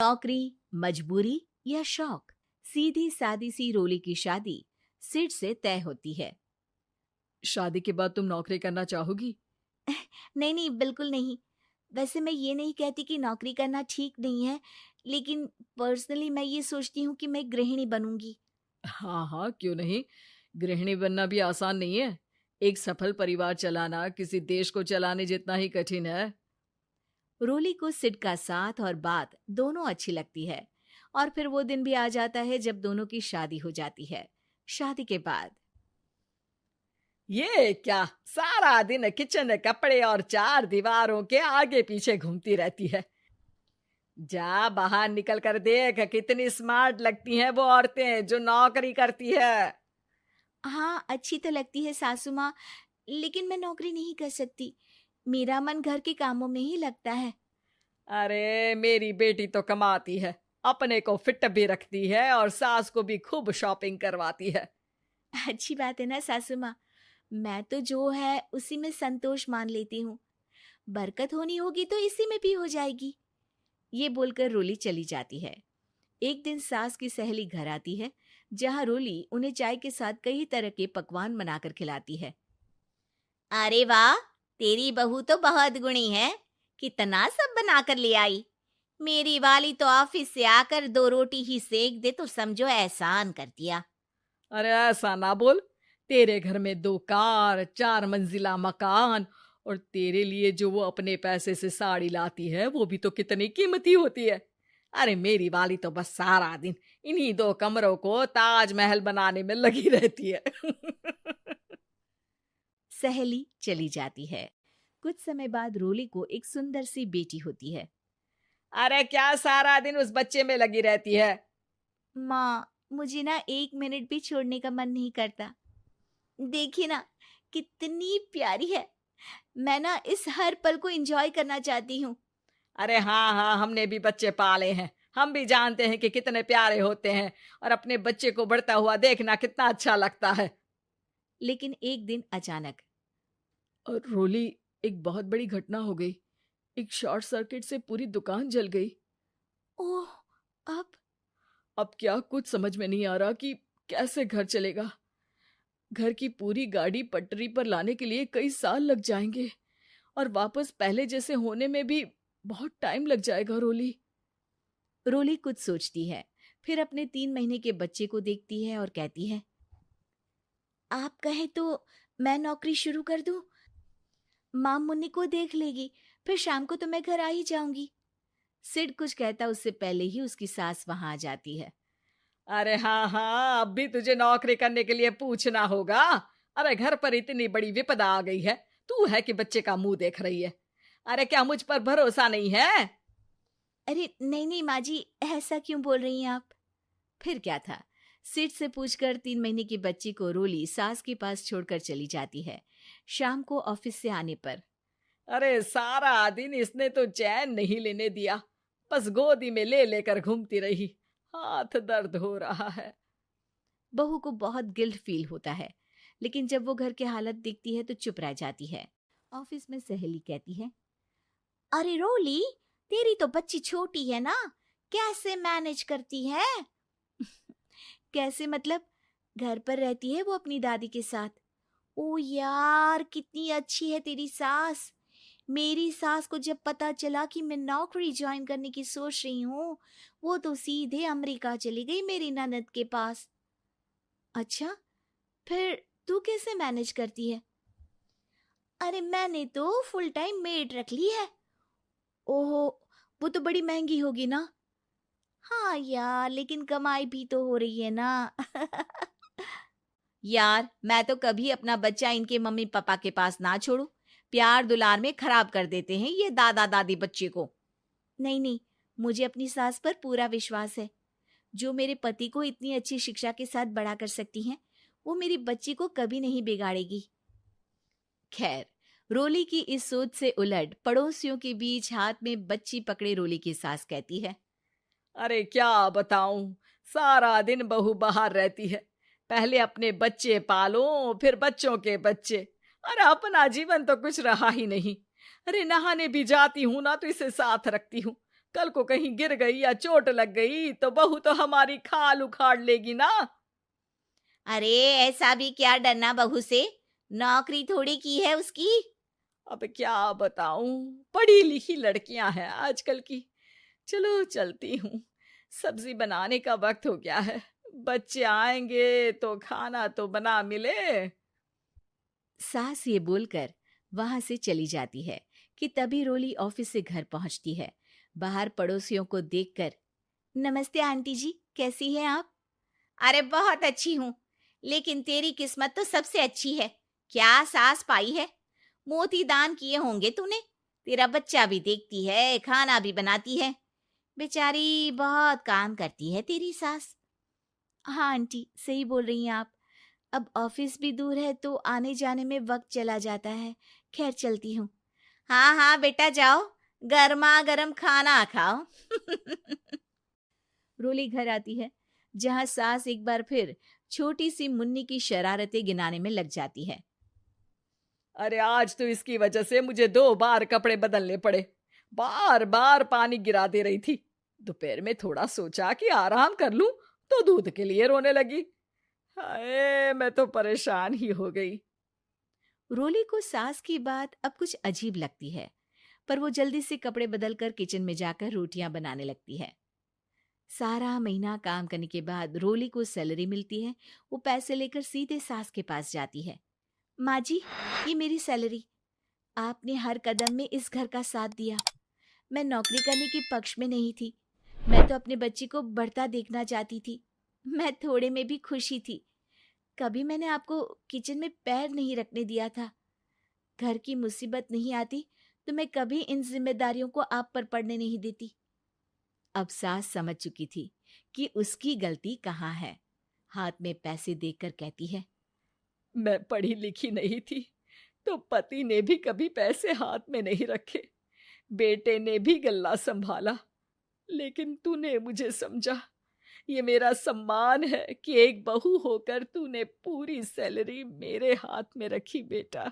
नौकरी, मजबूरी या शौक? सीधी सादी सी रोली की शादी सिड से तय होती है। शादी के बाद तुम नौकरी करना चाहोगी? नहीं नहीं, बिल्कुल नहीं। वैसे मैं ये नहीं कहती कि नौकरी करना ठीक नहीं है, लेकिन पर्सनली मैं ये सोचती हूँ कि मैं गृहिणी बनूंगी। हाँ हाँ, क्यों नहीं। गृहिणी बनना भी आसान नहीं है। एक सफल परिवार चलाना किसी देश को चलाने जितना ही कठिन है। रोली को सिड का साथ और बात दोनों अच्छी लगती है, और फिर वो दिन भी आ जाता है जब दोनों की शादी हो जाती है। शादी के बाद ये क्या, सारा दिन किचन कपड़े और चार दीवारों के आगे पीछे घूमती रहती है। जा बाहर निकल कर देख, कितनी स्मार्ट लगती हैं वो औरतें जो नौकरी करती है। हाँ, अच्छी तो लगती है सासू माँ, लेकिन मैं नौकरी नहीं कर सकती। मेरा मन घर के कामों में ही लगता है। अरे मेरी बेटी तो कमाती है, अपने को फिट भी रखती है और सास को भी खूब शॉपिंग करवाती है। अच्छी बात है ना सासू माँ। मैं तो जो है उसी में संतोष मान लेती हूँ। बरकत होनी होगी तो इसी में भी हो जाएगी। ये बोलकर रोली चली जाती है। एक दिन सास की सहेली घर आती है, जहाँ रोली उन्हें चाय के साथ कई तरह के पकवान बनाकर खिलाती है। अरे वाह, तेरी बहू तो बहुत गुणी है। कितना सब बनाकर ले आई। मेरी वाली तो ऑफिस से आकर 2 रोटी ही सेक दे तो समझो एहसान कर दिया। अरे ऐसा ना बोल। तेरे घर में 2 कार, 4 मंजिला मकान, और तेरे लिए जो वो अपने पैसे से साड़ी लाती है वो भी तो कितनी कीमती होती है। अरे मेरी वाली तो बस सारा दिन इन्हीं 2 कमरों को ताजमहल बनाने में लगी रहती है। सहेली चली जाती है। कुछ समय बाद रोली को एक सुंदर सी बेटी होती है। अरे क्या सारा दिन उस बच्चे में लगी रहती है। माँ, मुझे ना 1 मिनट भी छोड़ने का मन नहीं करता। देखिए ना, कितनी प्यारी है। मैं ना इस हर पल को एंजॉय करना चाहती हूँ। अरे हाँ हाँ, हमने भी बच्चे पाले हैं, हम भी जानते हैं कि कितने प्यारे होते हैं, और अपने बच्चे को बढ़ता हुआ देखना कितना अच्छा लगता है। लेकिन एक दिन अचानक और रोली, एक बहुत बड़ी घटना हो गई। एक शॉर्ट सर्किट से पूरी दुकान जल गई। ओह, अब अब क्या, कुछ समझ में नहीं आ रहा कि कैसे घर चलेगा। घर की पूरी गाड़ी पटरी पर लाने के लिए कई साल लग जाएंगे, और वापस पहले जैसे होने में भी बहुत टाइम लग जाएगा। रोली रोली कुछ सोचती है, फिर अपने 3 महीने के बच्चे को देखती है और कहती है, आप कहे तो मैं नौकरी शुरू कर दूं? माँ मुन्नी को देख लेगी, फिर शाम को तो मैं घर आ ही जाऊंगी। सिड कुछ कहता उससे पहले ही उसकी सास वहां आ जाती है। अरे हाँ हाँ, अब भी तुझे नौकरी करने के लिए पूछना होगा। अरे घर पर इतनी बड़ी विपदा आ गई है, तू है कि बच्चे का मुंह देख रही है। अरे क्या मुझ पर भरोसा नहीं है? अरे नहीं नहीं माँ जी, ऐसा क्यों बोल रही हैं आप? फिर क्या था, सिड से पूछकर 3 महीने की बच्ची को रोली सास के पास छोड़कर चली जाती है। शाम को ऑफिस से आने पर अरे सारा दिन इसने तो चैन नहीं लेने दिया, बस गोदी में ले लेकर घूमती रही। हाथ दर्द हो रहा है। बहू को बहुत गिल्ट फील होता है, लेकिन जब वो घर की हालत देखती है तो चुप रह जाती है। ऑफिस में सहेली कहती है, अरे रोली, तेरी तो बच्ची छोटी है ना, कैसे मैनेज करती है? कैसे मतलब? घर पर रहती है वो अपनी दादी के साथ। ओ यार, कितनी अच्छी है तेरी सास। मेरी सास को जब पता चला कि मैं नौकरी ज्वाइन करने की सोच रही हूँ, वो तो सीधे अमेरिका चली गई मेरी ननद के पास। अच्छा, फिर तू कैसे मैनेज करती है? अरे मैंने तो फुल टाइम मेड रख ली है। ओहो, वो तो बड़ी महंगी होगी ना? हाँ यार, लेकिन कमाई भी तो हो रही है ना। यार, मैं तो कभी अपना बच्चा इनके मम्मी पापा के पास ना छोड़ू। प्यार दुलार में खराब कर देते हैं ये दादा दादी बच्चे को। नहीं नहीं, मुझे अपनी सास पर पूरा विश्वास है। जो मेरे पति को इतनी अच्छी शिक्षा के साथ बड़ा कर सकती हैं, वो मेरी बच्ची को कभी नहीं बिगाड़ेगी। खैर, रोली की इस सोच से उलट पड़ोसियों के बीच हाथ में बच्ची पकड़े रोली की सास कहती है, अरे क्या बताऊं, सारा दिन बहू बाहर रहती है। पहले अपने बच्चे पालो, फिर बच्चों के बच्चे। अरे अपना जीवन तो कुछ रहा ही नहीं। अरे नहाने भी जाती हूं ना तो इसे साथ रखती हूँ, कल को कहीं गिर गई या चोट लग गई तो बहू तो हमारी खाल उखाड़ लेगी ना। अरे ऐसा भी क्या डरना बहू से, नौकरी थोड़ी की है उसकी। अब क्या बताऊं, पढ़ी लिखी लड़कियां हैं आजकल की। चलो चलती हूँ, सब्जी बनाने का वक्त हो गया है। बच्चे आएंगे तो खाना तो बना मिले। सास ये बोलकर वहां से चली जाती है कि तभी रोली ऑफिस से घर पहुंचती है। बाहर पड़ोसियों को देखकर, नमस्ते आंटी जी, कैसी हैं आप? अरे बहुत अच्छी हूँ, लेकिन तेरी किस्मत तो सबसे अच्छी है। क्या सास पाई है, मोती दान किए होंगे तूने। तेरा बच्चा भी देखती है, खाना भी बनाती है। बेचारी बहुत काम करती है तेरी सास। हाँ आंटी, सही बोल रही हैं आप। अब ऑफिस भी दूर है तो आने जाने में वक्त चला जाता है। खैर चलती हूँ। हाँ हाँ बेटा जाओ, गर्मा गर्म खाना खाओ। रोली घर आती है, जहां सास एक बार फिर छोटी सी मुन्नी की शरारतें गिनाने में लग जाती है। अरे आज तो इसकी वजह से मुझे 2 बार कपड़े बदलने पड़े। बार बार पानी गिरा दे रही थी। दोपहर में थोड़ा सोचा कि आराम कर लूं तो दूध के लिए रोने लगी। हाय, मैं तो परेशान ही हो गई। रोली को सास की बात अब कुछ अजीब लगती है, पर वो जल्दी से कपड़े बदलकर किचन में जाकर रोटियां बनाने लगती है। सारा महीना काम करने के बाद रोली को सैलरी मिलती है। वो पैसे लेकर सीधे सास के पास जाती है। माँ जी, ये मेरी सैलरी। आपने हर कदम में इस घर का साथ दिया। मैं नौकरी करने के पक्ष में नहीं थी। मैं तो अपने बच्चे को बढ़ता देखना चाहती थी। मैं थोड़े में भी खुशी थी। कभी मैंने आपको किचन में पैर नहीं रखने दिया था। घर की मुसीबत नहीं आती तो मैं कभी इन जिम्मेदारियों को आप पर पड़ने नहीं देती। अब सास समझ चुकी थी कि उसकी गलती कहाँ है। हाथ में पैसे देकर कहती है, मैं पढ़ी लिखी नहीं थी तो पति ने भी कभी पैसे हाथ में नहीं रखे। बेटे ने भी गल्ला संभाला, लेकिन तूने मुझे समझा। ये मेरा सम्मान है कि एक बहू होकर तूने पूरी सैलरी मेरे हाथ में रखी बेटा।